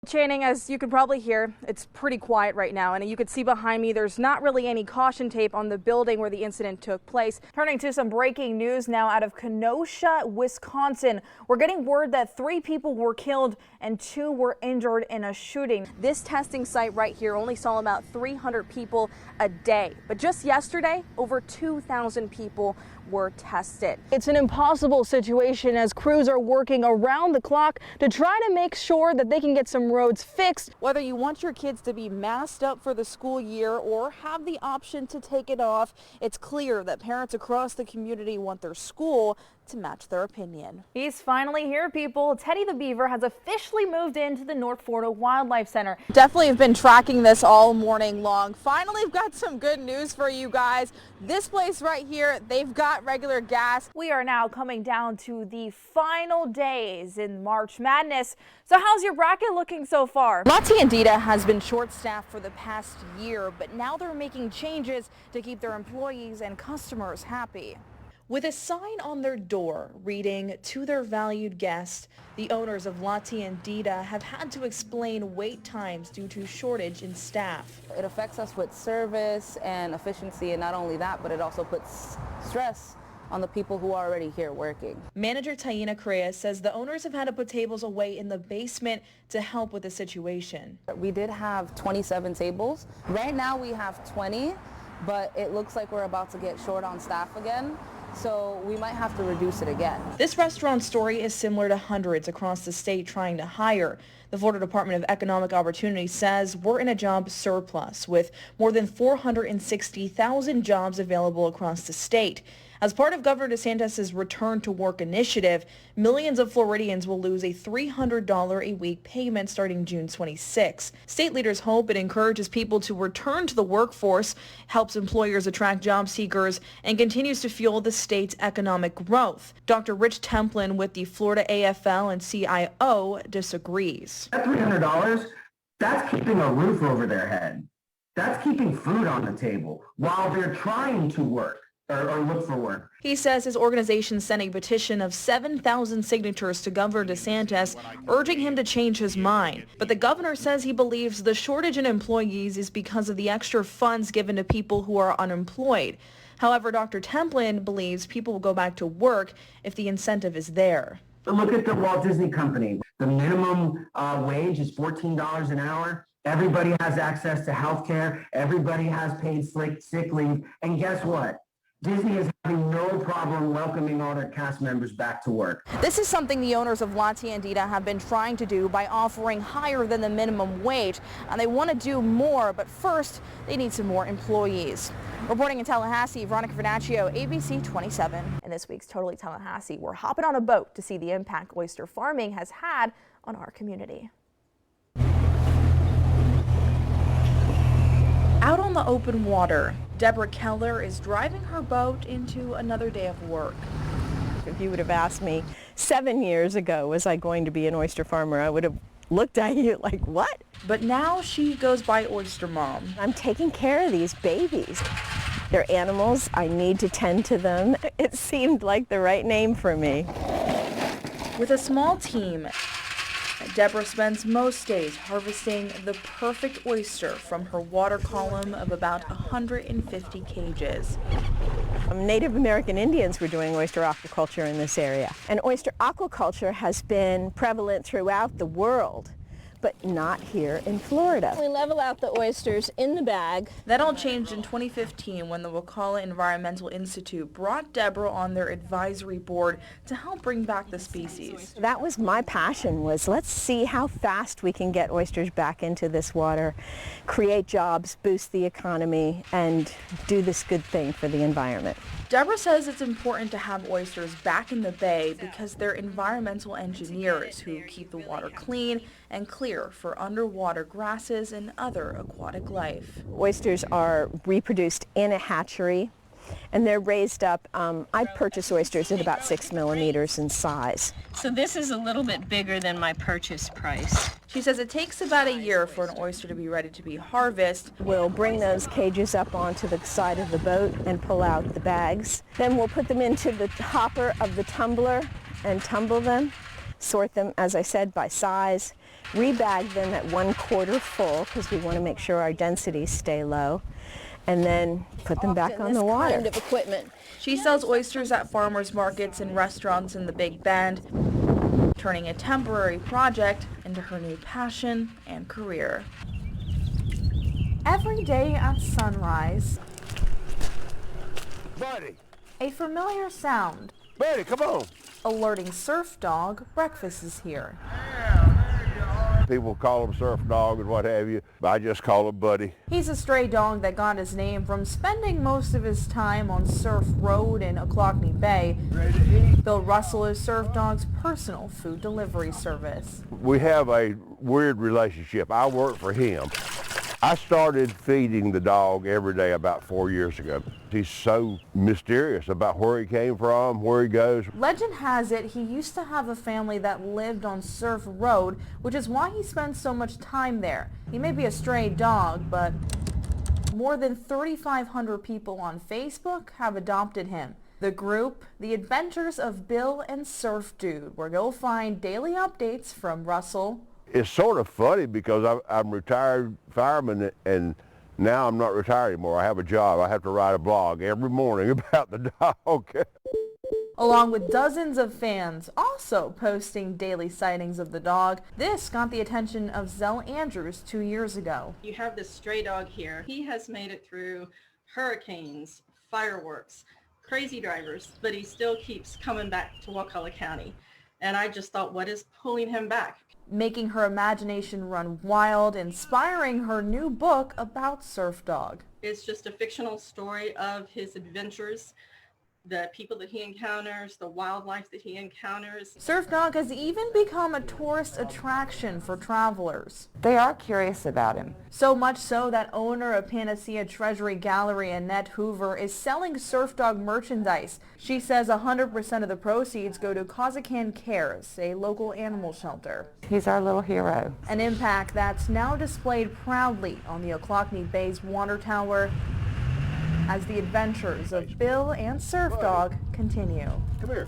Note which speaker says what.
Speaker 1: Channing, as you can probably hear, it's pretty quiet right now, and you can see behind me there's not really any caution tape on the building where the incident took place. Turning to some breaking news now out of Kenosha, Wisconsin. We're getting word that 3 people were killed and 2 were injured in a shooting. This testing site right here only saw about 300 people a day, but just yesterday, over 2,000 people were tested. It's an impossible situation as crews are working around the clock to try to make sure that they can get some roads fixed. Whether you want your kids to be masked up for the school year or have the option to take it off, it's clear that parents across the community want their school to match their opinion. He's finally here, people. Teddy the Beaver has officially moved into the North Florida Wildlife Center. Definitely have been tracking this all morning long. Finally, I've got some good news for you guys. This place right here, they've got regular gas. We are now coming down to the final days in March Madness. So how's your bracket looking so far? La Tiendita has been short-staffed for the past year, but now they're making changes to keep their employees and customers happy. With a sign on their door reading, "To their valued guests," the owners of La Tiendita have had to explain wait times due to shortage in staff.
Speaker 2: It affects us with service and efficiency, and not only that, but it also puts stress on the people who are already here working.
Speaker 3: Manager Taina Correa says the owners have had to put tables away in the basement to help with the situation.
Speaker 2: We did have 27 tables. Right now we have 20, but it looks like we're about to get short on staff again. So we might have to reduce it again.
Speaker 3: This restaurant story is similar to hundreds across the state trying to hire. The Florida Department of Economic Opportunity says we're in a job surplus with more than 460,000 jobs available across the state. As part of Governor DeSantis' Return to Work initiative, millions of Floridians will lose a $300 a week payment starting June 26. State leaders hope it encourages people to return to the workforce, helps employers attract job seekers, and continues to fuel the state's economic growth. Dr. Rich Templin with the Florida AFL and CIO disagrees.
Speaker 4: That $300, that's keeping a roof over their head. That's keeping food on the table while they're trying to work. Or look for work.
Speaker 3: He says his organization sent a petition of 7,000 signatures to Governor DeSantis, urging him to change his mind. But the governor says he believes the shortage in employees is because of the extra funds given to people who are unemployed. However, Dr. Templin believes people will go back to work if the incentive is there.
Speaker 4: Look at the Walt Disney Company. The minimum wage is $14 an hour. Everybody has access to health care. Everybody has paid sick leave. And guess what? Disney is having no problem welcoming all their cast members back to work.
Speaker 1: This is something the owners of La Tiendita have been trying to do by offering higher than the minimum wage. And they want to do more, but first they need some more employees. Reporting in Tallahassee, Veronika Vernachio, ABC 27. In this week's Totally Tallahassee, we're hopping on a boat to see the impact oyster farming has had on our community. Out on the open water, Deborah Keller is driving her boat into another day of work.
Speaker 5: If you would have asked me 7 years ago, was I going to be an oyster farmer, I would have looked at you like, what?
Speaker 3: But now she goes by Oyster Mom.
Speaker 5: I'm taking care of these babies. They're animals. I need to tend to them. It seemed like the right name for me.
Speaker 3: With a small team, Deborah spends most days harvesting the perfect oyster from her water column of about 150 cages.
Speaker 5: Native American Indians were doing oyster aquaculture in this area. And oyster aquaculture has been prevalent throughout the world, but not here in Florida. We level out the oysters in the bag.
Speaker 3: That all changed in 2015 when the Wakulla Environmental Institute brought Deborah on their advisory board to help bring back the species.
Speaker 5: That was my passion, was let's see how fast we can get oysters back into this water, create jobs, boost the economy, and do this good thing for the environment.
Speaker 3: Deborah says it's important to have oysters back in the bay because they're environmental engineers who keep the water clean and clear for underwater grasses and other aquatic life.
Speaker 5: Oysters are reproduced in a hatchery, and they're raised up. I purchase oysters at about 6 millimeters in size.
Speaker 6: So this is a little bit bigger than my purchase price.
Speaker 3: She says it takes about a year for an oyster to be ready to be harvested.
Speaker 5: We'll bring those cages up onto the side of the boat and pull out the bags. Then we'll put them into the hopper of the tumbler and tumble them, sort them, as I said, by size, rebag them at 1/4 full because we want to make sure our densities stay low, and then put them back on the water.
Speaker 6: Kind of equipment.
Speaker 1: She sells oysters at farmers markets and restaurants in the Big Bend, turning a temporary project into her new passion and career. Every day at sunrise,
Speaker 7: Buddy,
Speaker 1: a familiar sound
Speaker 7: buddy, come on.
Speaker 1: alerting Surf Dog breakfast is here.
Speaker 7: People call him Surf Dog and what have you. I just call him Buddy.
Speaker 1: He's a stray dog that got his name from spending most of his time on Surf Road in Ocklawaha Bay. Bill Russell is Surf Dog's personal food delivery service.
Speaker 7: We have a weird relationship. I work for him. I started feeding the dog every day about 4 years ago. He's so mysterious about where he came from, where he goes.
Speaker 1: Legend has it he used to have a family that lived on Surf Road, which is why he spends so much time there. He may be a stray dog, but more than 3,500 people on Facebook have adopted him. The group, The Adventures of Bill and Surf Dude, where you'll find daily updates from Russell.
Speaker 7: It's sort of funny because I'm retired fireman and now I'm not retired anymore. I have a job. I have to write a blog every morning about the dog.
Speaker 1: Along with dozens of fans also posting daily sightings of the dog. This got the attention of Zell Andrews 2 years ago.
Speaker 8: You have this stray dog here. He has made it through hurricanes, fireworks, crazy drivers, but he still keeps coming back to Wakulla County. And I just thought, what is pulling him back?
Speaker 1: Making her imagination run wild, inspiring her new book about Surf Dog.
Speaker 8: It's just a fictional story of his adventures, the people that he encounters, the wildlife that he encounters.
Speaker 1: Surf Dog has even become a tourist attraction for travelers.
Speaker 9: They are curious about him.
Speaker 1: So much so that owner of Panacea Treasury Gallery, Annette Hoover, is selling Surf Dog merchandise. She says 100% of the proceeds go to Kazakhstan Cares, a local animal shelter.
Speaker 9: He's our little hero.
Speaker 1: An impact that's now displayed proudly on the Ocklawaha Bay's water tower as the adventures of Bill and Surf Dog continue.
Speaker 7: Come here.